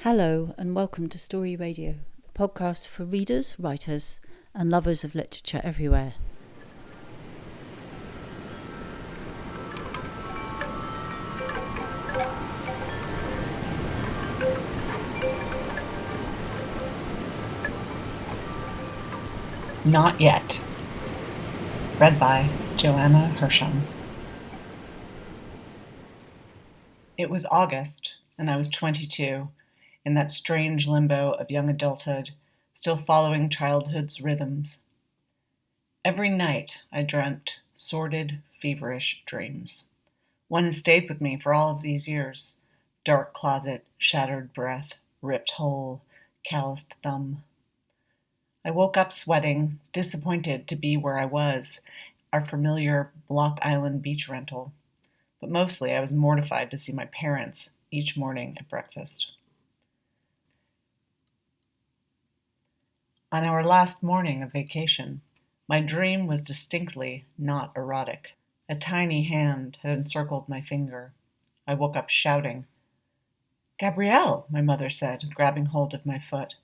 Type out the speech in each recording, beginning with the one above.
Hello and welcome to Story Radio, the podcast for readers, writers and lovers of literature everywhere. Not Yet. Read by Joanna Hershon. It was August, and I was 22, in that strange limbo of young adulthood, still following childhood's rhythms. Every night I dreamt sordid, feverish dreams. One has stayed with me for all of these years. Dark closet, shattered breath, ripped hole, calloused thumb. I woke up sweating, disappointed to be where I was, our familiar Block Island beach rental. But mostly I was mortified to see my parents each morning at breakfast. On our last morning of vacation, my dream was distinctly not erotic. A tiny hand had encircled my finger. I woke up shouting. "Gabrielle," my mother said, grabbing hold of my foot.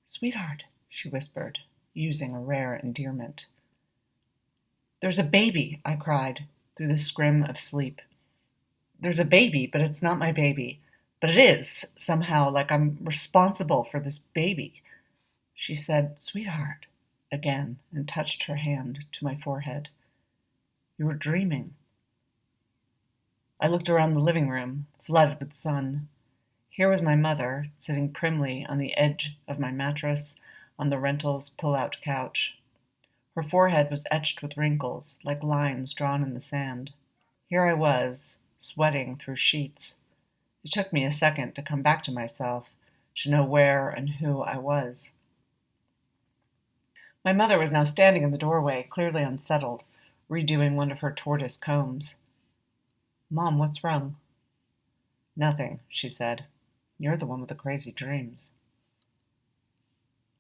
"Sweetheart," she whispered, using a rare endearment. "There's a baby," I cried, through the scrim of sleep. "There's a baby, but it's not my baby. But it is, somehow, like I'm responsible for this baby." She said, "Sweetheart," again, and touched her hand to my forehead. "You were dreaming." I looked around the living room, flooded with sun. Here was my mother, sitting primly on the edge of my mattress on the rental's pull-out couch. Her forehead was etched with wrinkles, like lines drawn in the sand. Here I was, sweating through sheets. It took me a second to come back to myself, to know where and who I was. My mother was now standing in the doorway, clearly unsettled, redoing one of her tortoise combs. "Mom, what's wrong?" "Nothing," she said. "You're the one with the crazy dreams."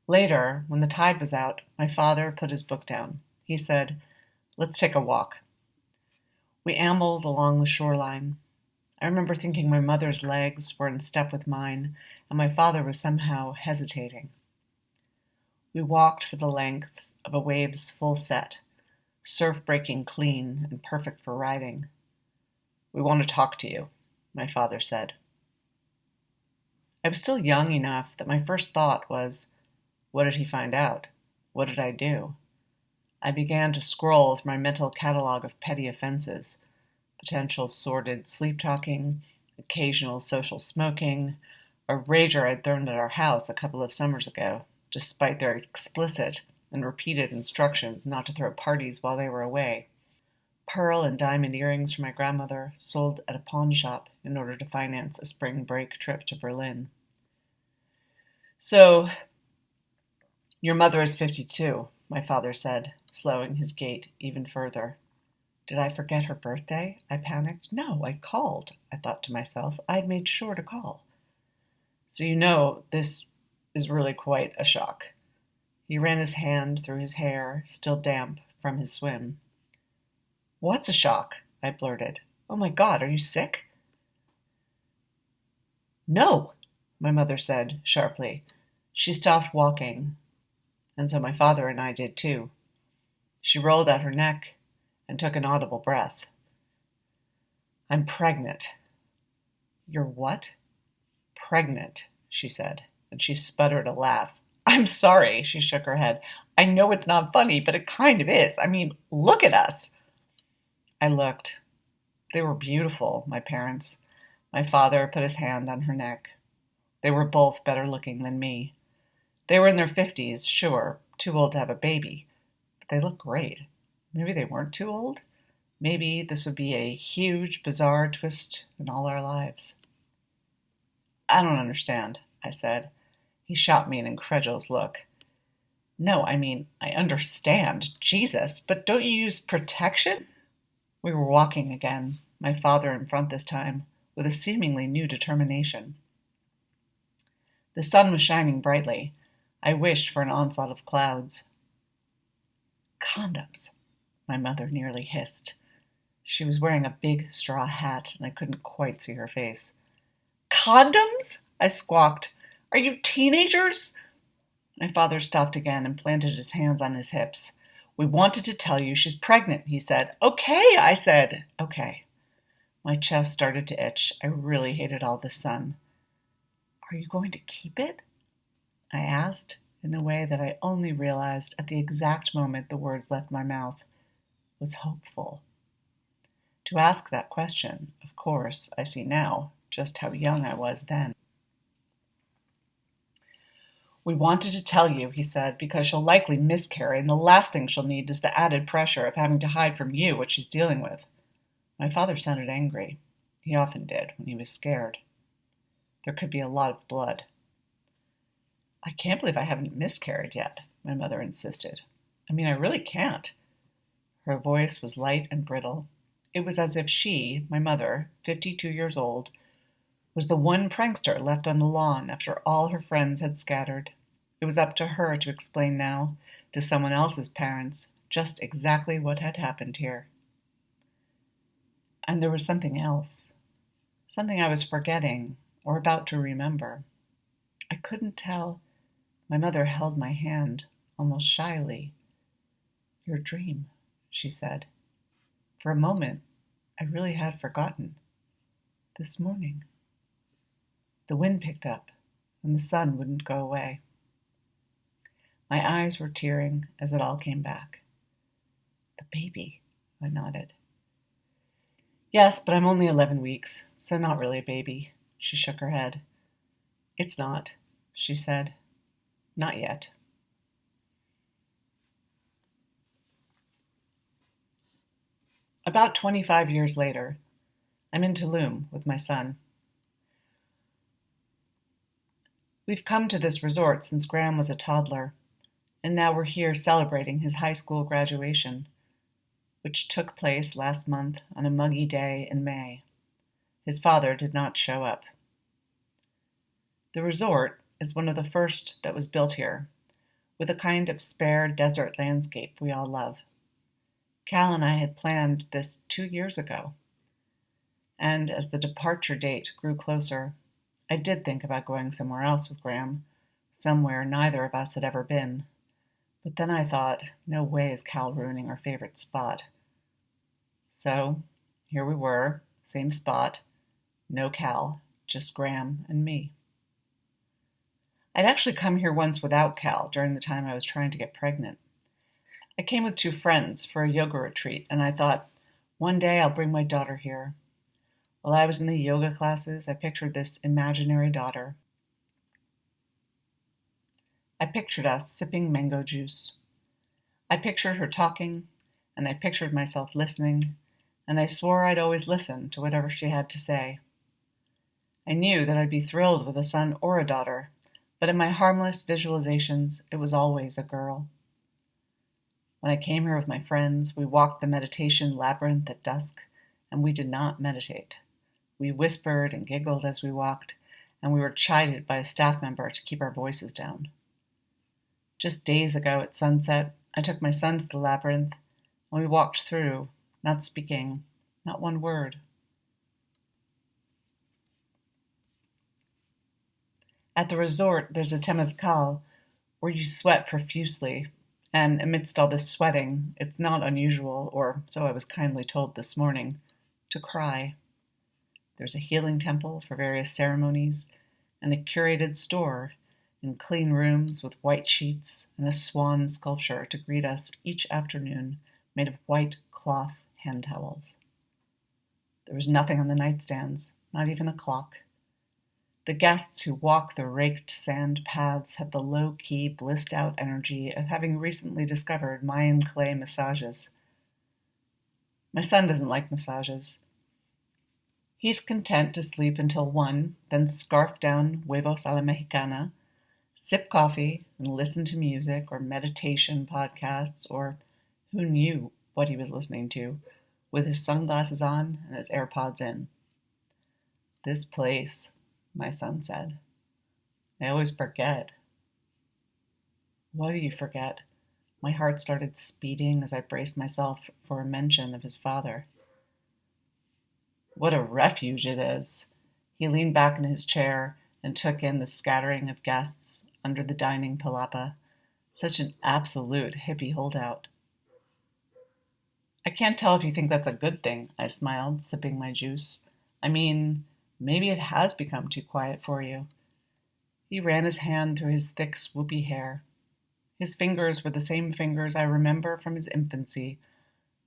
Later, when the tide was out, my father put his book down. He said, "Let's take a walk." We ambled along the shoreline. I remember thinking my mother's legs were in step with mine, and my father was somehow hesitating. We walked for the length of a wave's full set, surf-breaking clean and perfect for riding. "We want to talk to you," my father said. I was still young enough that my first thought was, what did he find out? What did I do? I began to scroll through my mental catalog of petty offenses, potential sordid sleep-talking, occasional social smoking, a rager I'd thrown at our house a couple of summers ago, despite their explicit and repeated instructions not to throw parties while they were away. Pearl and diamond earrings for my grandmother, sold at a pawn shop in order to finance a spring break trip to Berlin. "So, your mother is 52, my father said, slowing his gait even further. Did I forget her birthday? I panicked. No, I called, I thought to myself. I'd made sure to call. "So you know this is really quite a shock." He ran his hand through his hair, still damp from his swim. "What's a shock?" I blurted. "Oh my God, are you sick?" "No," my mother said sharply. She stopped walking, and so my father and I did too. She rolled out her neck and took an audible breath. "I'm pregnant." "You're what?" "Pregnant," she said, and she sputtered a laugh. "I'm sorry," she shook her head. "I know it's not funny, but it kind of is. I mean, look at us." I looked. They were beautiful, my parents. My father put his hand on her neck. They were both better looking than me. They were in their 50s, sure, too old to have a baby, but they looked great. Maybe they weren't too old. Maybe this would be a huge, bizarre twist in all our lives. "I don't understand," I said. He shot me an incredulous look. "No, I mean, I understand, Jesus, but don't you use protection?" We were walking again, my father in front this time, with a seemingly new determination. The sun was shining brightly. I wished for an onslaught of clouds. "Condoms," my mother nearly hissed. She was wearing a big straw hat, and I couldn't quite see her face. "Condoms?" I squawked. Are you teenagers? My father stopped again and planted his hands on his hips. We wanted to tell you she's pregnant, he said. Okay, I said. Okay. My chest started to itch. I really hated all this sun. Are you going to keep it? I asked, in a way that I only realized at the exact moment the words left my mouth was hopeful. To ask that question, of course, I see now just how young I was then. We wanted to tell you, he said, because she'll likely miscarry, and the last thing she'll need is the added pressure of having to hide from you what she's dealing with. My father sounded angry. He often did when he was scared. There could be a lot of blood. I can't believe I haven't miscarried yet, my mother insisted. I mean, I really can't. Her voice was light and brittle. It was as if she, my mother, 52 years old, was the one prankster left on the lawn after all her friends had scattered. It was up to her to explain now, to someone else's parents, just exactly what had happened here. And there was something else, something I was forgetting or about to remember. I couldn't tell. My mother held my hand, almost shyly. Your dream, she said. For a moment, I really had forgotten. This morning. The wind picked up, and the sun wouldn't go away. My eyes were tearing as it all came back. The baby, I nodded. Yes, but I'm only 11 weeks, so not really a baby. She shook her head. It's not, she said. Not yet. About 25 years later, I'm in Tulum with my son. We've come to this resort since Graham was a toddler, and now we're here celebrating his high school graduation, which took place last month on a muggy day in May. His father did not show up. The resort is one of the first that was built here, with a kind of spare desert landscape we all love. Cal and I had planned this 2 years ago, and as the departure date grew closer, I did think about going somewhere else with Graham, somewhere neither of us had ever been. But then I thought, no way is Cal ruining our favorite spot. So, here we were, same spot, no Cal, just Graham and me. I'd actually come here once without Cal during the time I was trying to get pregnant. I came with 2 friends for a yoga retreat, and I thought, one day I'll bring my daughter here. While I was in the yoga classes, I pictured this imaginary daughter. I pictured us sipping mango juice. I pictured her talking, and I pictured myself listening, and I swore I'd always listen to whatever she had to say. I knew that I'd be thrilled with a son or a daughter, but in my harmless visualizations, it was always a girl. When I came here with my friends, we walked the meditation labyrinth at dusk, and we did not meditate. We whispered and giggled as we walked, and we were chided by a staff member to keep our voices down. Just days ago at sunset, I took my son to the labyrinth, and we walked through, not speaking, not one word. At the resort, there's a temazcal, where you sweat profusely, and amidst all this sweating, it's not unusual, or so I was kindly told this morning, to cry. There's a healing temple for various ceremonies, and a curated store, and clean rooms with white sheets, and a swan sculpture to greet us each afternoon made of white cloth hand towels. There was nothing on the nightstands, not even a clock. The guests who walk the raked sand paths have the low-key, blissed-out energy of having recently discovered Mayan clay massages. My son doesn't like massages. He's content to sleep until 1, then scarf down huevos a la mexicana, sip coffee, and listen to music or meditation podcasts, or who knew what he was listening to, with his sunglasses on and his AirPods in. This place, my son said. I always forget. What do you forget? My heart started speeding as I braced myself for a mention of his father. What a refuge it is. He leaned back in his chair and took in the scattering of guests under the dining palapa. Such an absolute hippie holdout. I can't tell if you think that's a good thing, I smiled, sipping my juice. I mean, maybe it has become too quiet for you. He ran his hand through his thick, swoopy hair. His fingers were the same fingers I remember from his infancy,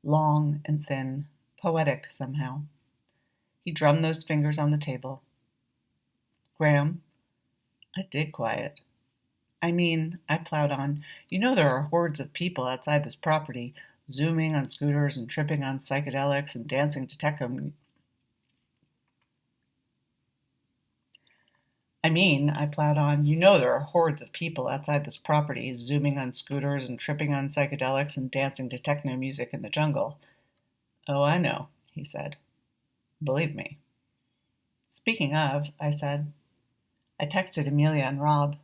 long and thin, poetic somehow. He drummed those fingers on the table. Graham, I dig quiet. I mean, I plowed on, you know there are hordes of people outside this property, zooming on scooters and tripping on psychedelics and dancing to techno. I plowed on, you know there are hordes of people outside this property, zooming on scooters and tripping on psychedelics and dancing to techno music in the jungle. Oh, I know, he said. Believe me. Speaking of, I said, I texted Amelia and Rob.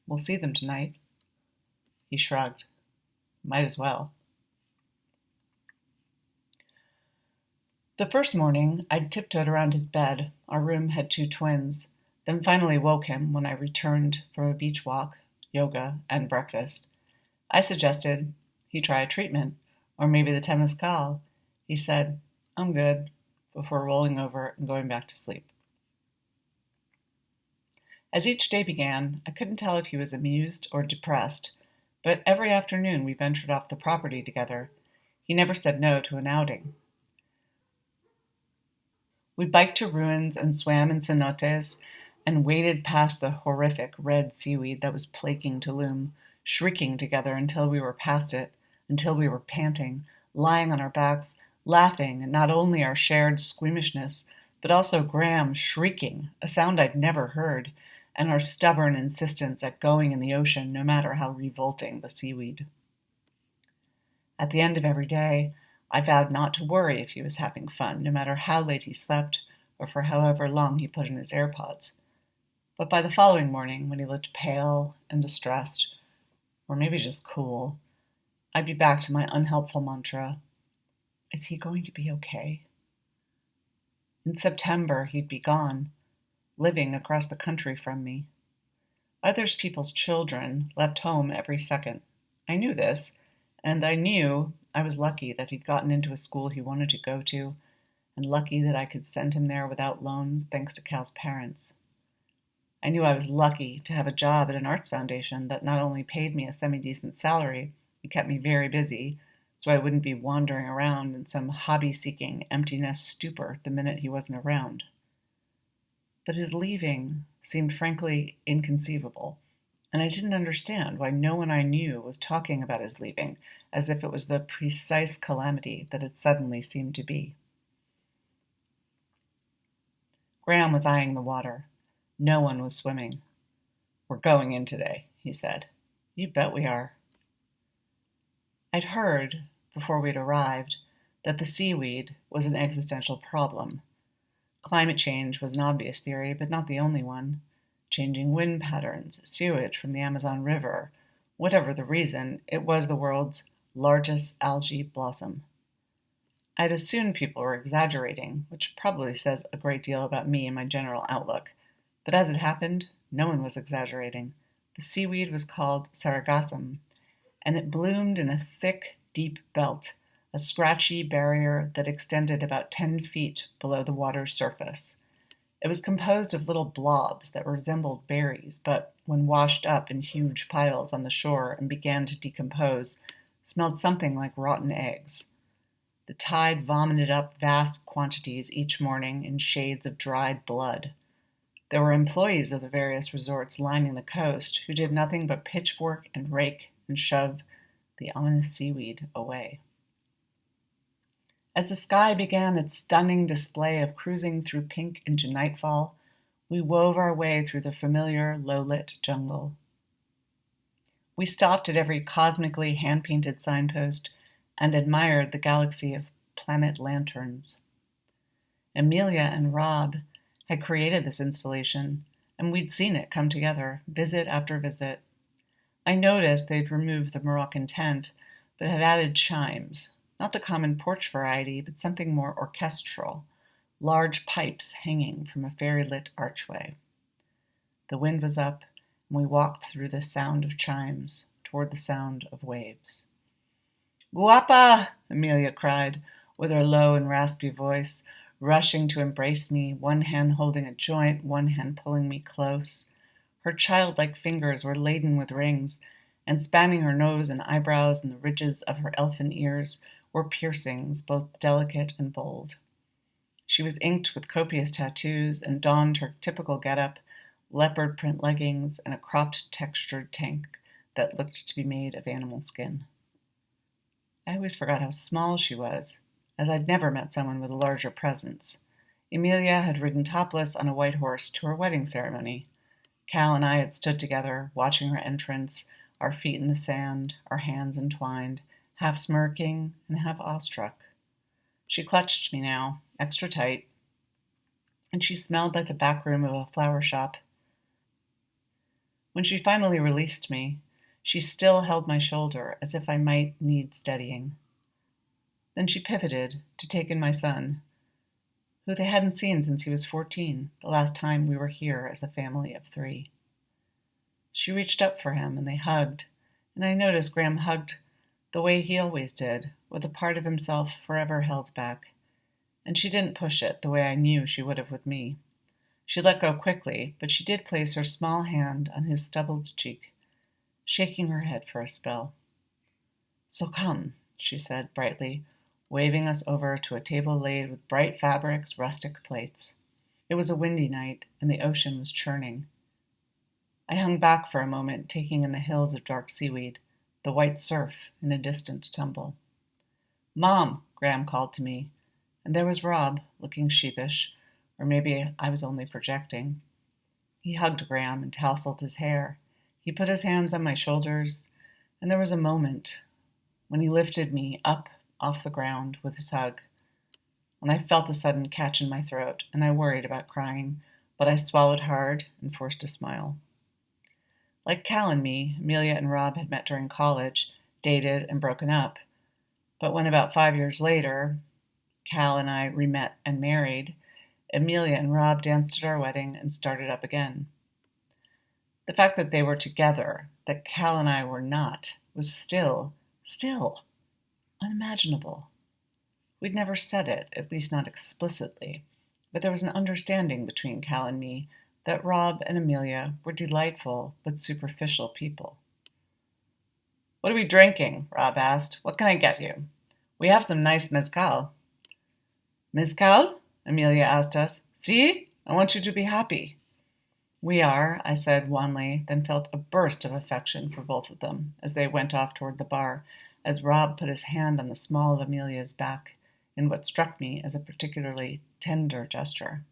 We'll see them tonight. He shrugged. Might as well. The first morning, I'd tiptoed around his bed. Our room had 2 twins. Then finally woke him when I returned from a beach walk, yoga, and breakfast. I suggested he try a treatment, or maybe the temazcal. He said, I'm good, before rolling over and going back to sleep. As each day began, I couldn't tell if he was amused or depressed, but every afternoon we ventured off the property together. He never said no to an outing. We biked to ruins and swam in cenotes and waded past the horrific red seaweed that was plaguing Tulum, shrieking together until we were past it, until we were panting, lying on our backs, laughing at not only our shared squeamishness, but also Graham shrieking, a sound I'd never heard, and our stubborn insistence at going in the ocean no matter how revolting the seaweed. At the end of every day, I vowed not to worry if he was having fun, no matter how late he slept or for however long he put in his AirPods. But by the following morning, when he looked pale and distressed, or maybe just cool, I'd be back to my unhelpful mantra, is he going to be okay? In September, he'd be gone, living across the country from me. Others people's children left home every second. I knew this, and I knew I was lucky that he'd gotten into a school he wanted to go to, and lucky that I could send him there without loans thanks to Cal's parents. I knew I was lucky to have a job at an arts foundation that not only paid me a semi-decent salary, it kept me very busy, so I wouldn't be wandering around in some hobby-seeking empty nest stupor the minute he wasn't around. But his leaving seemed frankly inconceivable, and I didn't understand why no one I knew was talking about his leaving, as if it was the precise calamity that it suddenly seemed to be. Graham was eyeing the water. No one was swimming. We're going in today, he said. You bet we are. I'd heard, before we'd arrived, that the seaweed was an existential problem. Climate change was an obvious theory, but not the only one. Changing wind patterns, sewage from the Amazon River. Whatever the reason, it was the world's largest algae blossom. I'd assumed people were exaggerating, which probably says a great deal about me and my general outlook. But as it happened, no one was exaggerating. The seaweed was called sargassum, and it bloomed in a thick, deep belt, a scratchy barrier that extended about 10 feet below the water's surface. It was composed of little blobs that resembled berries, but when washed up in huge piles on the shore and began to decompose, smelled something like rotten eggs. The tide vomited up vast quantities each morning in shades of dried blood. There were employees of the various resorts lining the coast who did nothing but pitchfork and rake and shove the ominous seaweed away. As the sky began its stunning display of cruising through pink into nightfall, we wove our way through the familiar low-lit jungle. We stopped at every cosmically hand-painted signpost and admired the galaxy of planet lanterns. Amelia and Rob had created this installation, and we'd seen it come together, visit after visit. I noticed they'd removed the Moroccan tent, but had added chimes, not the common porch variety, but something more orchestral, large pipes hanging from a fairy-lit archway. The wind was up, and we walked through the sound of chimes toward the sound of waves. "Guapa!" Amelia cried, with her low and raspy voice, rushing to embrace me, one hand holding a joint, one hand pulling me close. Her childlike fingers were laden with rings, and spanning her nose and eyebrows and the ridges of her elfin ears were piercings, both delicate and bold. She was inked with copious tattoos and donned her typical getup, leopard print leggings and a cropped textured tank that looked to be made of animal skin. I always forgot how small she was, as I'd never met someone with a larger presence. Amelia had ridden topless on a white horse to her wedding ceremony. Cal and I had stood together, watching her entrance, our feet in the sand, our hands entwined, half smirking and half awestruck. She clutched me now, extra tight, and she smelled like the back room of a flower shop. When she finally released me, she still held my shoulder as if I might need steadying. Then she pivoted to take in my son, who they hadn't seen since he was 14, the last time we were here as a family of 3. She reached up for him and they hugged, and I noticed Graham hugged the way he always did, with a part of himself forever held back, and she didn't push it the way I knew she would have with me. She let go quickly, but she did place her small hand on his stubbled cheek, shaking her head for a spell. "So come," she said brightly, waving us over to a table laid with bright fabrics, rustic plates. It was a windy night, and the ocean was churning. I hung back for a moment, taking in the hills of dark seaweed, the white surf in a distant tumble. "Mom," Graham called to me, and there was Rob, looking sheepish, or maybe I was only projecting. He hugged Graham and tousled his hair. He put his hands on my shoulders, and there was a moment when he lifted me up off the ground with his hug. And I felt a sudden catch in my throat, and I worried about crying, but I swallowed hard and forced a smile. Like Cal and me, Amelia and Rob had met during college, dated, and broken up. But when about 5 years later, Cal and I re-met and married, Amelia and Rob danced at our wedding and started up again. The fact that they were together, that Cal and I were not, was still unimaginable. We'd never said it, at least not explicitly, but there was an understanding between Cal and me that Rob and Amelia were delightful but superficial people. "What are we drinking?" Rob asked. "What can I get you? We have some nice mezcal." "Mezcal?" Amelia asked us. "See? I want you to be happy." "We are," I said wanly, then felt a burst of affection for both of them as they went off toward the bar, as Rob put his hand on the small of Amelia's back in what struck me as a particularly tender gesture.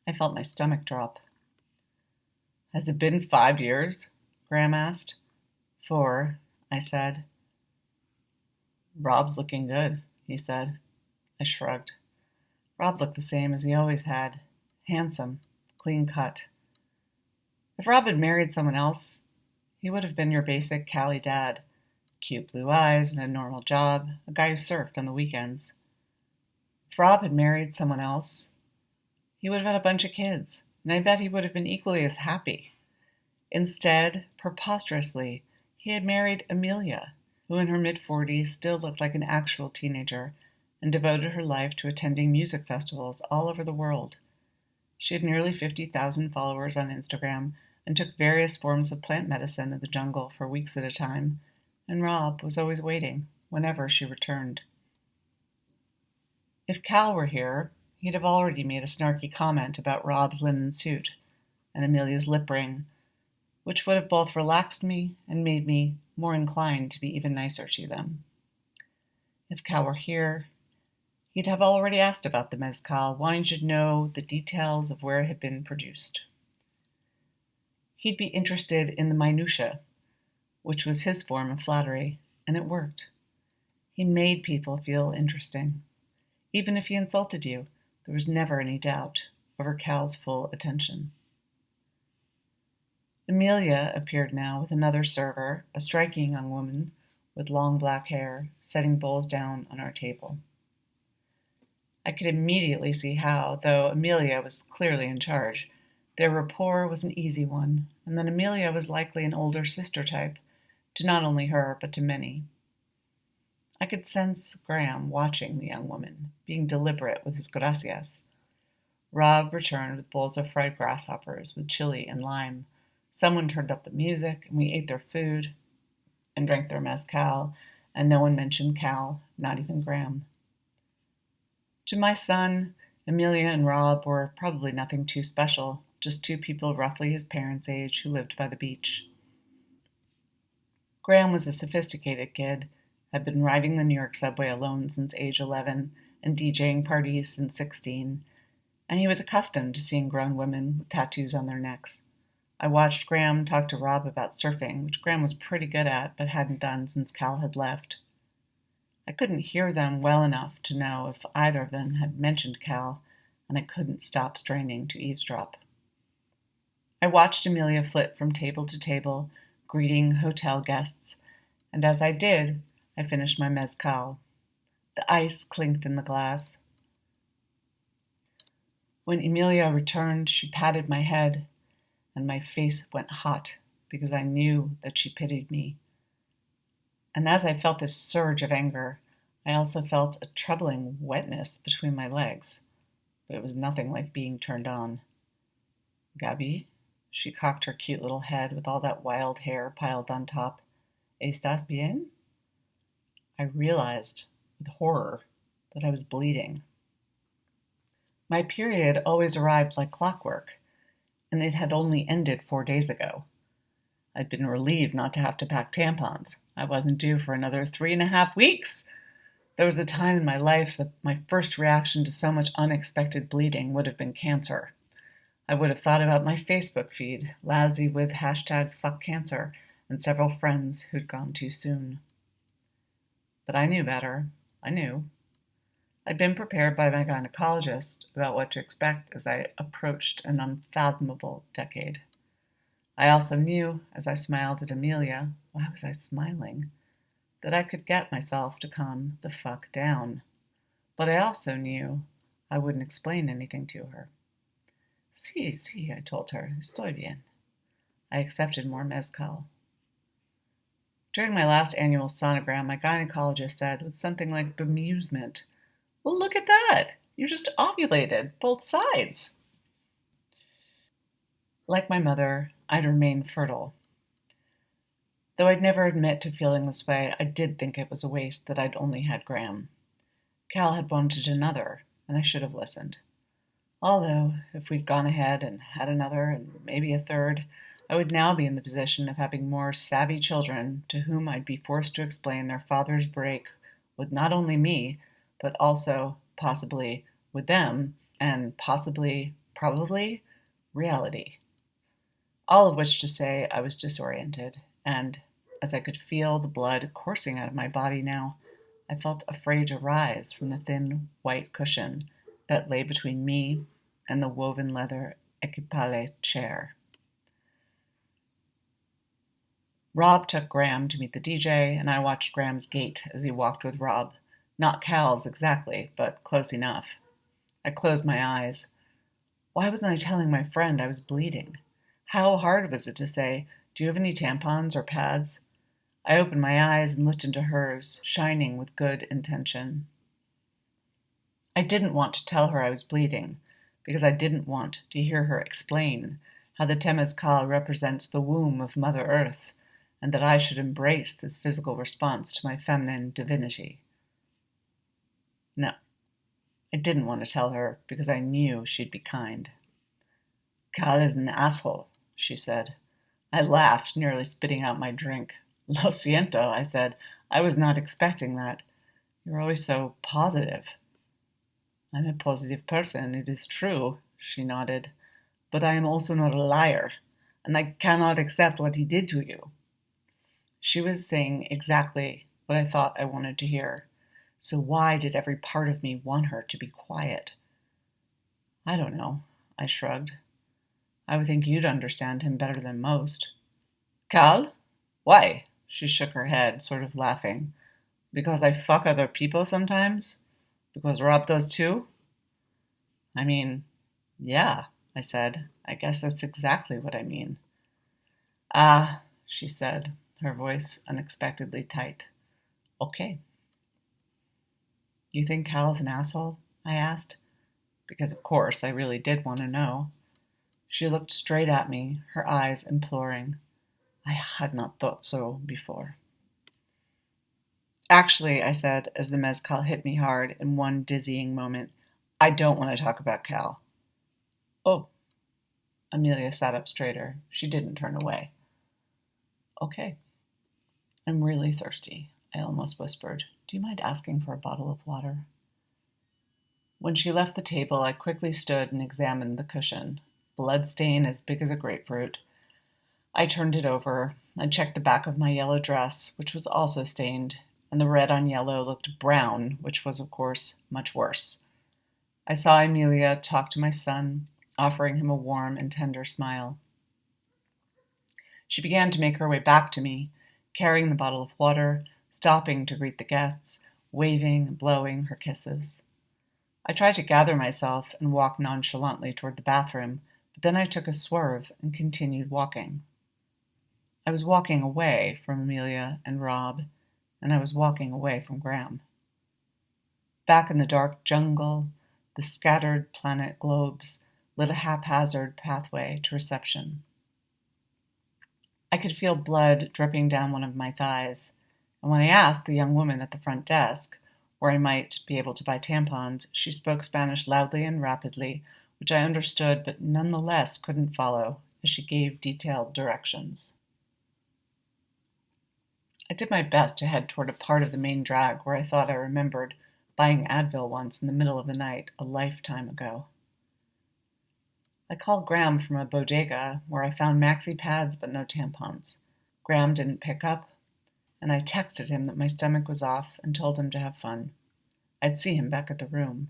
I felt my stomach drop. "Has it been 5 years?" Graham asked. 4, I said. "Rob's looking good," he said. I shrugged. Rob looked the same as he always had. Handsome, clean cut. If Rob had married someone else, he would have been your basic Cali dad. Cute blue eyes and a normal job, a guy who surfed on the weekends. If Rob had married someone else, he would have had a bunch of kids, and I bet he would have been equally as happy. Instead, preposterously, he had married Amelia, who in her mid-40s still looked like an actual teenager and devoted her life to attending music festivals all over the world. She had nearly 50,000 followers on Instagram and took various forms of plant medicine in the jungle for weeks at a time, and Rob was always waiting whenever she returned. If Cal were here, he'd have already made a snarky comment about Rob's linen suit and Amelia's lip ring, which would have both relaxed me and made me more inclined to be even nicer to them. If Cal were here, he'd have already asked about the mezcal, wanting to know the details of where it had been produced. He'd be interested in the minutiae, which was his form of flattery, and it worked. He made people feel interesting. Even if he insulted you, there was never any doubt over Cal's full attention. Amelia appeared now with another server, a striking young woman with long black hair, setting bowls down on our table. I could immediately see how, though Amelia was clearly in charge, Their rapport was an easy one, and then Amelia was likely an older sister type, to not only her, but to many. I could sense Graham watching the young woman, being deliberate with his gracias. Rob returned with bowls of fried grasshoppers with chili and lime. Someone turned up the music, and we ate their food and drank their mezcal, and no one mentioned Cal, not even Graham. To my son, Amelia and Rob were probably nothing too special, just two people roughly his parents' age who lived by the beach. Graham was a sophisticated kid, had been riding the New York subway alone since age 11 and DJing parties since 16, and he was accustomed to seeing grown women with tattoos on their necks. I watched Graham talk to Rob about surfing, which Graham was pretty good at but hadn't done since Cal had left. I couldn't hear them well enough to know if either of them had mentioned Cal, and I couldn't stop straining to eavesdrop. I watched Amelia flit from table to table, greeting hotel guests, and as I did, I finished my mezcal. The ice clinked in the glass. When Amelia returned, she patted my head, and my face went hot because I knew that she pitied me. And as I felt this surge of anger, I also felt a troubling wetness between my legs, but it was nothing like being turned on. Gabi, she cocked her cute little head with all that wild hair piled on top. ¿Estás bien? I realized with horror that I was bleeding. My period always arrived like clockwork, and it had only ended 4 days ago. I'd been relieved not to have to pack tampons. I wasn't due for another 3.5 weeks. There was a time in my life that my first reaction to so much unexpected bleeding would have been cancer. I would have thought about my Facebook feed, lousy with #FuckCancer, and several friends who'd gone too soon. But I knew better. I knew. I'd been prepared by my gynecologist about what to expect as I approached an unfathomable decade. I also knew, as I smiled at Amelia, why was I smiling, that I could get myself to calm the fuck down. But I also knew I wouldn't explain anything to her. Sí, I told her, estoy bien. I accepted more mezcal. During my last annual sonogram, my gynecologist said, with something like bemusement, "Well, look at that! You just ovulated, both sides." Like my mother, I'd remained fertile. Though I'd never admit to feeling this way, I did think it was a waste that I'd only had Graham. Cal had wanted another, and I should have listened. Although, if we'd gone ahead and had another, and maybe a third, I would now be in the position of having more savvy children to whom I'd be forced to explain their father's break with not only me, but also, possibly, with them, and possibly, probably, reality. All of which to say I was disoriented, and, as I could feel the blood coursing out of my body now, I felt afraid to rise from the thin white cushion that lay between me and the woven leather equipale chair. Rob took Graham to meet the DJ, and I watched Graham's gait as he walked with Rob. Not Cal's exactly, but close enough. I closed my eyes. Why wasn't I telling my friend I was bleeding? How hard was it to say, "Do you have any tampons or pads?" I opened my eyes and looked into hers, shining with good intention. I didn't want to tell her I was bleeding, because I didn't want to hear her explain how the temazcal represents the womb of Mother Earth, and that I should embrace this physical response to my feminine divinity. No, I didn't want to tell her because I knew she'd be kind. "Cal is an asshole," she said. I laughed, nearly spitting out my drink. "Lo siento," I said. "I was not expecting that. You're always so positive." "I'm a positive person, it is true," she nodded. "But I am also not a liar, and I cannot accept what he did to you." She was saying exactly what I thought I wanted to hear. So why did every part of me want her to be quiet? "I don't know," I shrugged. "I would think you'd understand him better than most." "Cal? Why?" She shook her head, sort of laughing. "Because I fuck other people sometimes? Because Rob does too?" I mean, yeah, I said. I guess that's exactly what I mean. Ah, she said, her voice unexpectedly tight. Okay. You think Cal is an asshole? I asked, because of course I really did want to know. She looked straight at me, her eyes imploring. I had not thought so before. Actually, I said, as the mezcal hit me hard in one dizzying moment, I don't want to talk about Cal. Oh. Amelia sat up straighter. She didn't turn away. Okay. I'm really thirsty, I almost whispered. Do you mind asking for a bottle of water? When she left the table, I quickly stood and examined the cushion. Blood stain as big as a grapefruit. I turned it over. I checked the back of my yellow dress, which was also stained, and the red on yellow looked brown, which was, of course, much worse. I saw Amelia talk to my son, offering him a warm and tender smile. She began to make her way back to me, carrying the bottle of water, stopping to greet the guests, waving and blowing her kisses. I tried to gather myself and walk nonchalantly toward the bathroom, but then I took a swerve and continued walking. I was walking away from Amelia and Rob, and I was walking away from Graham. Back in the dark jungle, the scattered planet globes lit a haphazard pathway to reception. I could feel blood dripping down one of my thighs, and when I asked the young woman at the front desk where I might be able to buy tampons, she spoke Spanish loudly and rapidly, which I understood but nonetheless couldn't follow as she gave detailed directions. I did my best to head toward a part of the main drag where I thought I remembered buying Advil once in the middle of the night a lifetime ago. I called Graham from a bodega where I found maxi pads but no tampons. Graham didn't pick up, and I texted him that my stomach was off and told him to have fun. I'd see him back at the room.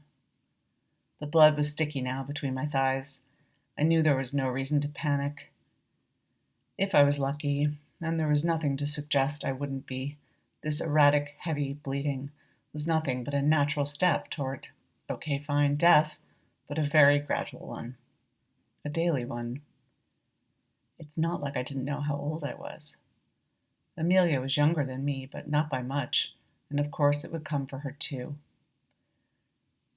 The blood was sticky now between my thighs. I knew there was no reason to panic. If I was lucky, and there was nothing to suggest I wouldn't be, this erratic, heavy bleeding was nothing but a natural step toward, okay, fine, death, but a very gradual one. A daily one. It's not like I didn't know how old I was. Amelia was younger than me, but not by much, and of course it would come for her too.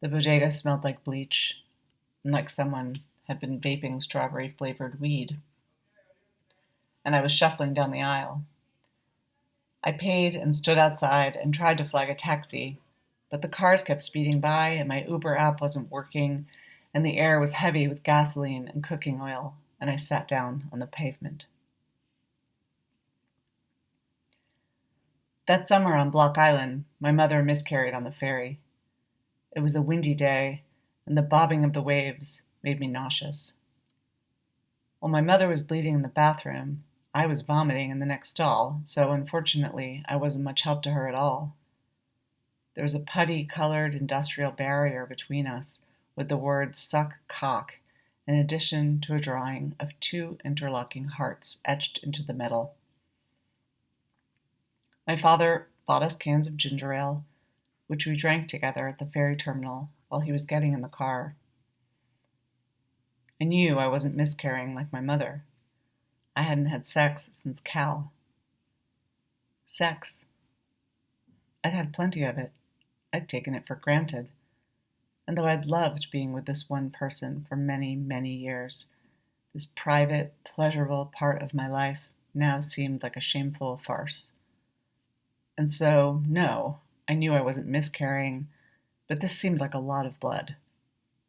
The bodega smelled like bleach, and like someone had been vaping strawberry-flavored weed. And I was shuffling down the aisle. I paid and stood outside and tried to flag a taxi, but the cars kept speeding by and my Uber app wasn't working, and the air was heavy with gasoline and cooking oil, and I sat down on the pavement. That summer on Block Island, my mother miscarried on the ferry. It was a windy day, and the bobbing of the waves made me nauseous. While my mother was bleeding in the bathroom, I was vomiting in the next stall, so unfortunately I wasn't much help to her at all. There was a putty-colored industrial barrier between us, with the words "suck cock," in addition to a drawing of 2 interlocking hearts etched into the metal. My father bought us cans of ginger ale, which we drank together at the ferry terminal while he was getting in the car. I knew I wasn't miscarrying like my mother. I hadn't had sex since Cal. Sex. I'd had plenty of it. I'd taken it for granted. And though I'd loved being with this one person for many, many years, this private, pleasurable part of my life now seemed like a shameful farce. And so, no, I knew I wasn't miscarrying, but this seemed like a lot of blood.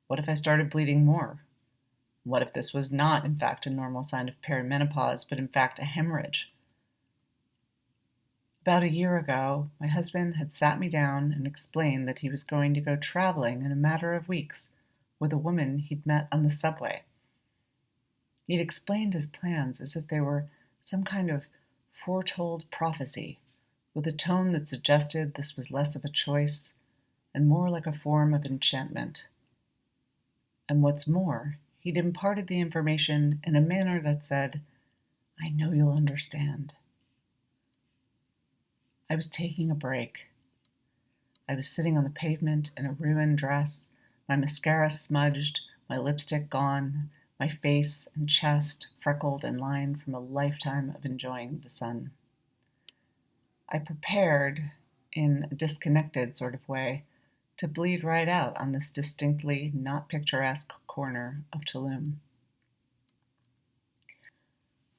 What if I started bleeding more? What if this was not, in fact, a normal sign of perimenopause, but in fact a hemorrhage? About a year ago, my husband had sat me down and explained that he was going to go traveling in a matter of weeks with a woman he'd met on the subway. He'd explained his plans as if they were some kind of foretold prophecy, with a tone that suggested this was less of a choice and more like a form of enchantment. And what's more, he'd imparted the information in a manner that said, "I know you'll understand." I was taking a break. I was sitting on the pavement in a ruined dress, my mascara smudged, my lipstick gone, my face and chest freckled and lined from a lifetime of enjoying the sun. I prepared, in a disconnected sort of way, to bleed right out on this distinctly not picturesque corner of Tulum.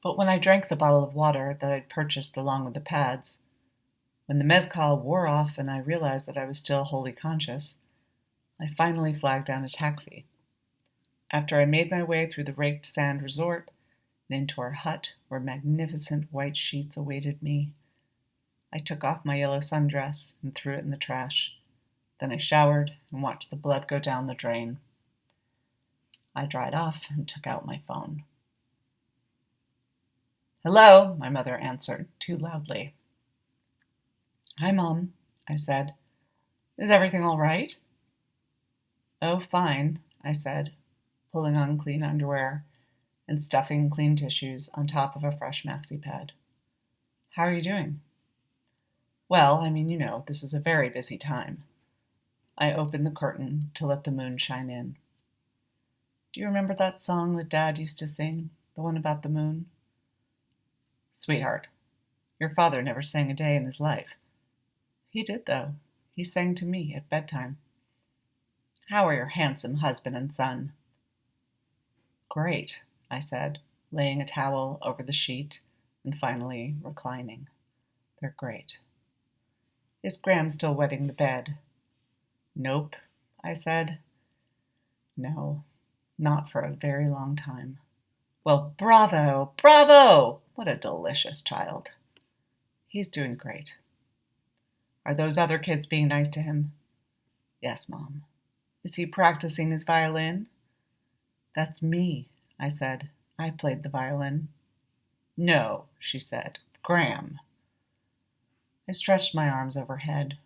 But when I drank the bottle of water that I'd purchased along with the pads, when the mezcal wore off and I realized that I was still wholly conscious, I finally flagged down a taxi. After I made my way through the raked sand resort and into our hut where magnificent white sheets awaited me, I took off my yellow sundress and threw it in the trash. Then I showered and watched the blood go down the drain. I dried off and took out my phone. "Hello," my mother answered, too loudly. "Hi, Mom," I said. "Is everything all right?" "Oh, fine," I said, pulling on clean underwear and stuffing clean tissues on top of a fresh maxi pad. "How are you doing?" "Well, this is a very busy time." I opened the curtain to let the moon shine in. "Do you remember that song that Dad used to sing, the one about the moon?" "Sweetheart, your father never sang a day in his life." "He did, though. He sang to me at bedtime." "How are your handsome husband and son?" "Great," I said, laying a towel over the sheet and finally reclining. "They're great." "Is Graham still wetting the bed?" "Nope," I said. "No, not for a very long time." "Well, bravo, bravo! What a delicious child." "He's doing great." "Are those other kids being nice to him?" "Yes, Mom." "Is he practicing his violin?" "That's me," I said. "I played the violin." "No," she said. "Graham." I stretched my arms overhead.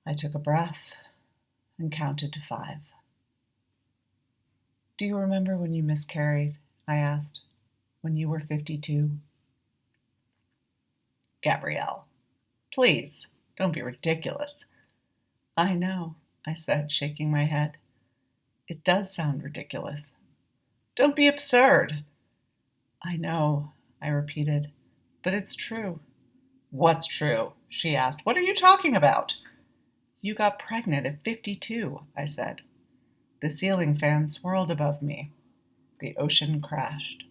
I took a breath and counted to 5. "Do you remember when you miscarried?" I asked. "When you were 52? "Gabrielle, please, don't be ridiculous." "I know," I said, shaking my head. "It does sound ridiculous." "Don't be absurd." "I know," I repeated, "but it's true." "What's true?" she asked. "What are you talking about?" "You got pregnant at 52, I said. The ceiling fan swirled above me. The ocean crashed.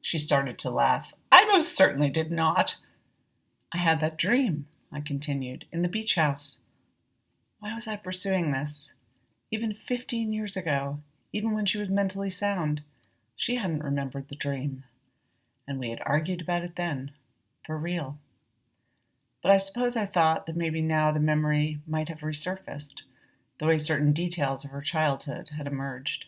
She started to laugh. "I most certainly did not." "I had that dream," I continued, "in the beach house. Why was I pursuing this? Even 15 years ago, even when she was mentally sound, she hadn't remembered the dream. And we had argued about it then, for real. But I suppose I thought that maybe now the memory might have resurfaced, the way certain details of her childhood had emerged.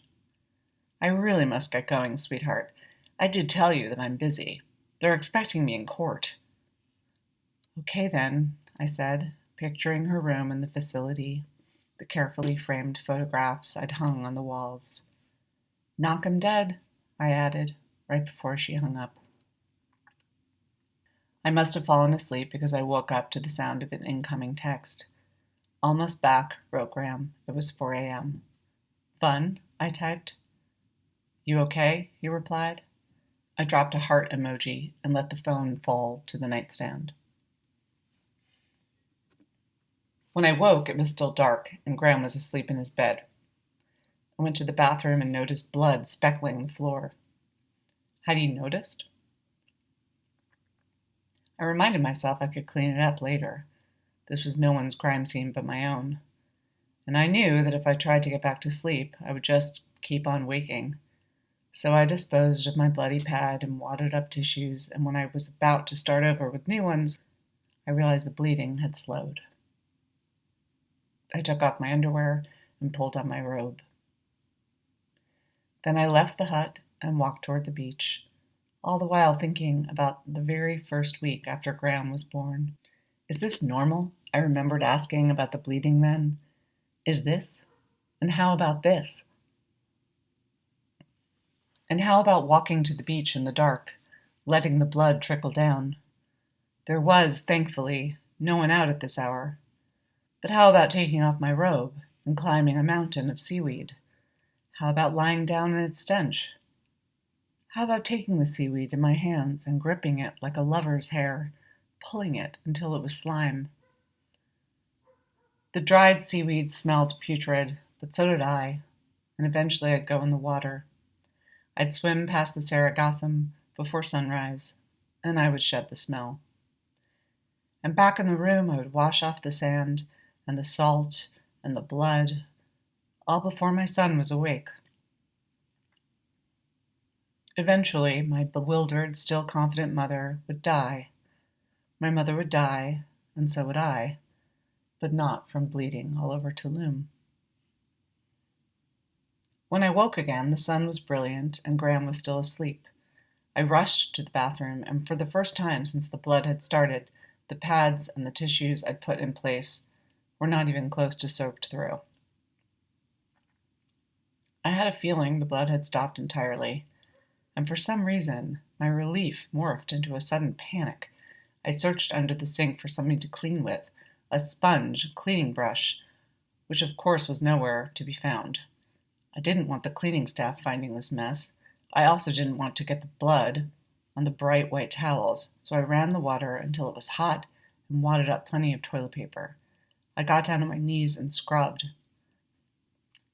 I really must get going, sweetheart. I did tell you that I'm busy. They're expecting me in court." "Okay then," I said, picturing her room and the facility, the carefully framed photographs I'd hung on the walls. "Knock 'em dead," I added, right before she hung up. I must have fallen asleep because I woke up to the sound of an incoming text. "Almost back," wrote Graham. It was 4 a.m. "Fun?" I typed. "You okay?" he replied. I dropped a heart emoji and let the phone fall to the nightstand. When I woke, it was still dark, and Graham was asleep in his bed. I went to the bathroom and noticed blood speckling the floor. Had he noticed? I reminded myself I could clean it up later. This was no one's crime scene but my own. And I knew that if I tried to get back to sleep, I would just keep on waking. So I disposed of my bloody pad and wadded up tissues, and when I was about to start over with new ones, I realized the bleeding had slowed. I took off my underwear and pulled on my robe. Then I left the hut and walked toward the beach, all the while thinking about the very first week after Graham was born. Is this normal? I remembered asking about the bleeding then. Is this? And how about this? And how about walking to the beach in the dark, letting the blood trickle down? There was, thankfully, no one out at this hour. But how about taking off my robe and climbing a mountain of seaweed? How about lying down in its stench? How about taking the seaweed in my hands and gripping it like a lover's hair, pulling it until it was slime? The dried seaweed smelled putrid, but so did I, and eventually I'd go in the water. I'd swim past the Sargassum before sunrise, and I would shed the smell. And back in the room, I would wash off the sand and the salt and the blood, all before my son was awake. Eventually, my bewildered, still confident mother would die. My mother would die, and so would I, but not from bleeding all over Tulum. When I woke again, the sun was brilliant and Graham was still asleep. I rushed to the bathroom, and for the first time since the blood had started, the pads and the tissues I'd put in place were not even close to soaked through. I had a feeling the blood had stopped entirely, and for some reason, my relief morphed into a sudden panic. I searched under the sink for something to clean with, a sponge, a cleaning brush, which of course was nowhere to be found. I didn't want the cleaning staff finding this mess. I also didn't want to get the blood on the bright white towels, so I ran the water until it was hot and wadded up plenty of toilet paper. I got down on my knees and scrubbed.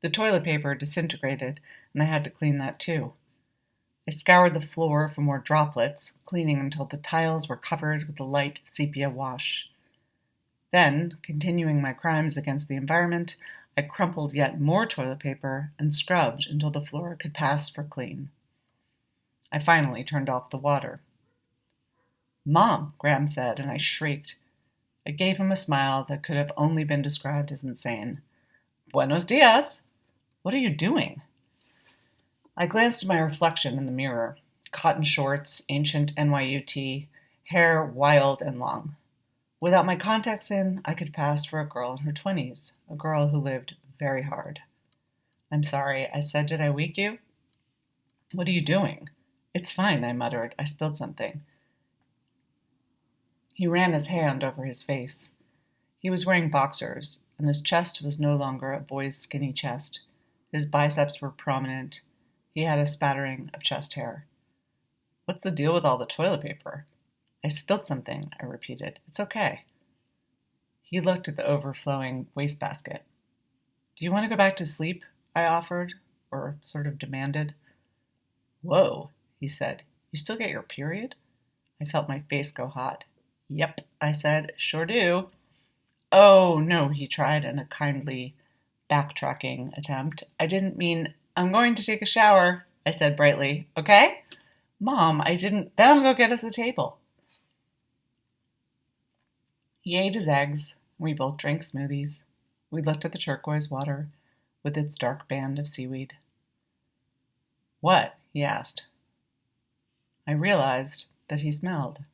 The toilet paper disintegrated, and I had to clean that too. I scoured the floor for more droplets, cleaning until the tiles were covered with a light sepia wash. Then, continuing my crimes against the environment, I crumpled yet more toilet paper and scrubbed until the floor could pass for clean. I finally turned off the water. "Mom," Graham said, and I shrieked. I gave him a smile that could have only been described as insane. "Buenos dias! What are you doing?" I glanced at my reflection in the mirror. Cotton shorts, ancient NYUT, hair wild and long. Without my contacts in, I could pass for a girl in her 20s, a girl who lived very hard. "I'm sorry," I said. "Did I wake you?" "What are you doing?" "It's fine," I muttered. "I spilled something." He ran his hand over his face. He was wearing boxers, and his chest was no longer a boy's skinny chest. His biceps were prominent. He had a spattering of chest hair. "What's the deal with all the toilet paper?" "I spilled something," I repeated. "It's okay." He looked at the overflowing wastebasket. "Do you want to go back to sleep?" I offered, or sort of demanded. "Whoa," he said. "You still get your period?" I felt my face go hot. "Yep," I said. "Sure do." "Oh, no," he tried in a kindly, backtracking attempt. "I didn't mean, I'm going to take a shower," I said brightly. "Okay?" "Mom, I didn't, then go get us a table." He ate his eggs. We both drank smoothies. We looked at the turquoise water with its dark band of seaweed. "What?" he asked. I realized that he smelled.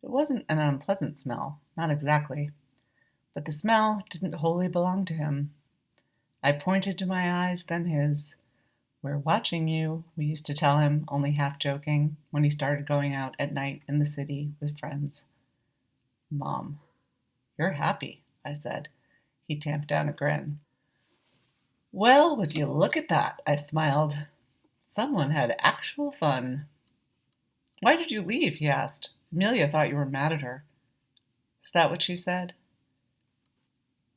It wasn't an unpleasant smell, not exactly, but the smell didn't wholly belong to him. I pointed to my eyes, then his. "We're watching you," we used to tell him, only half joking, when he started going out at night in the city with friends. "Mom, you're happy," I said. He tamped down a grin. "Well, would you look at that?" I smiled. Someone had actual fun. "Why did you leave?" he asked. "Amelia thought you were mad at her." "Is that what she said?"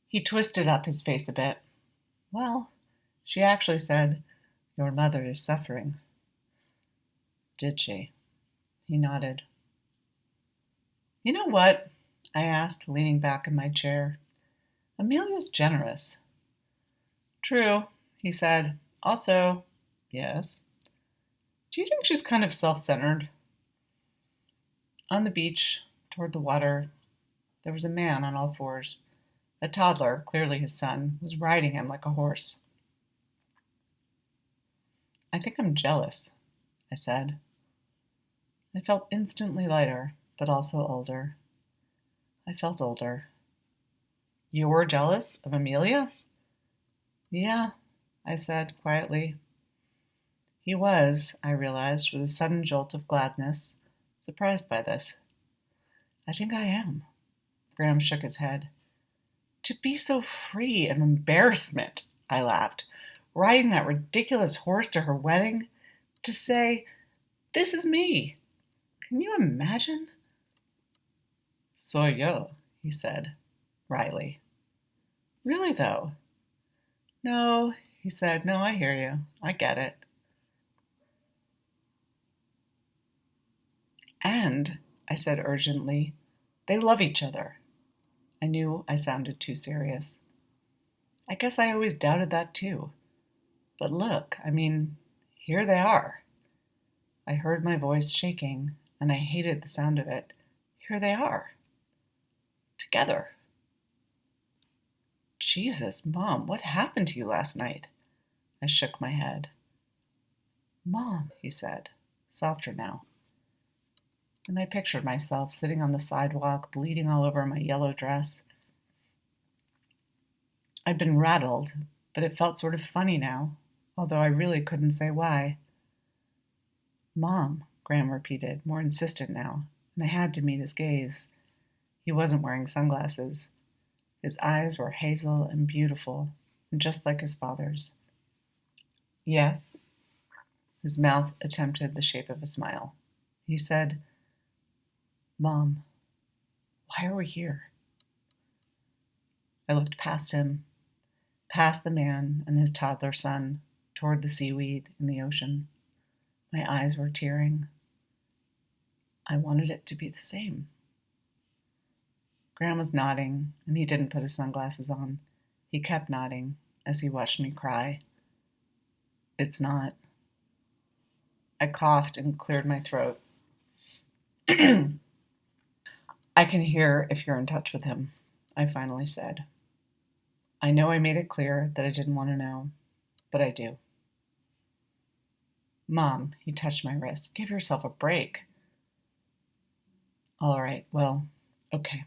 He twisted up his face a bit. "Well, she actually said, 'Your mother is suffering.'" "Did she?" He nodded. "You know what?" I asked, leaning back in my chair. "Amelia's generous." "True," he said. "Also, yes. Do you think she's kind of self-centered?" On the beach, toward the water, there was a man on all fours. A toddler, clearly his son, was riding him like a horse. "I think I'm jealous," I said. I felt instantly lighter, but also older. I felt older. "You were jealous of Amelia?" "Yeah," I said quietly. He was, I realized with a sudden jolt of gladness, surprised by this. "I think I am." Graham shook his head. To be so free of embarrassment, I laughed. Riding that ridiculous horse to her wedding. To say, this is me. Can you imagine? Soy yo, he said, wryly. Really, though? No, he said. No, I hear you. I get it. And, I said urgently, they love each other. I knew I sounded too serious. I guess I always doubted that too. But look, here they are. I heard my voice shaking, and I hated the sound of it. Here they are. Together. Jesus, Mom, what happened to you last night? I shook my head. Mom, he said, softer now. And I pictured myself sitting on the sidewalk, bleeding all over my yellow dress. I'd been rattled, but it felt sort of funny now, although I really couldn't say why. Mom, Graham repeated, more insistent now, and I had to meet his gaze. He wasn't wearing sunglasses. His eyes were hazel and beautiful, and just like his father's. Yes. His mouth attempted the shape of a smile. He said, Mom, why are we here? I looked past him, past the man and his toddler son, toward the seaweed in the ocean. My eyes were tearing. I wanted it to be the same. Graham was nodding, and he didn't put his sunglasses on. He kept nodding as he watched me cry. It's not. I coughed and cleared my throat. I can hear if you're in touch with him, I finally said. I know I made it clear that I didn't want to know, but I do. Mom, he touched my wrist. Give yourself a break. All right, well, okay.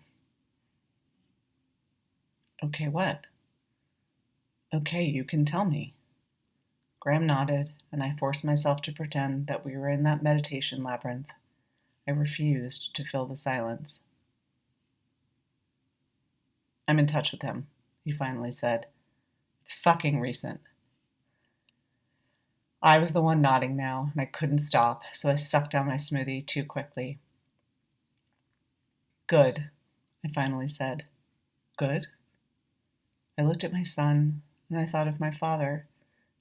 Okay, what? Okay, you can tell me. Graham nodded, and I forced myself to pretend that we were in that meditation labyrinth. I refused to fill the silence. I'm in touch with him, he finally said. It's fucking recent. I was the one nodding now, and I couldn't stop, so I sucked down my smoothie too quickly. Good, I finally said. Good? I looked at my son, and I thought of my father,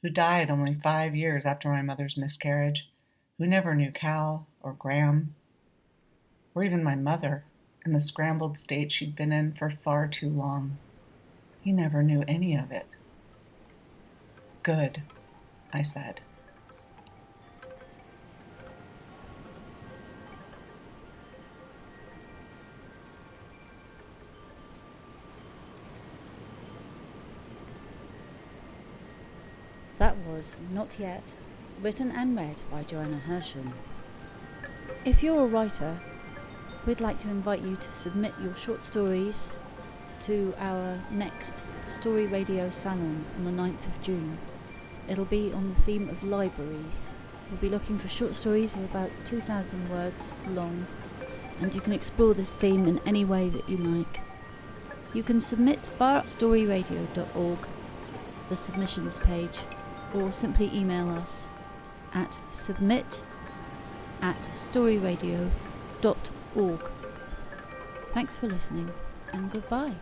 who died only 5 years after my mother's miscarriage, who never knew Cal or Graham, or even my mother, in the scrambled state she'd been in for far too long. He never knew any of it. Good, I said. That was Not Yet, written and read by Joanna Hershon. If you're a writer, we'd like to invite you to submit your short stories to our next Story Radio Salon on the 9th of June. It'll be on the theme of libraries. We'll be looking for short stories of about 2,000 words long, and you can explore this theme in any way that you like. You can submit via storyradio.org, the submissions page, or simply email us at submit@storyradio.org. Thanks for listening, and goodbye.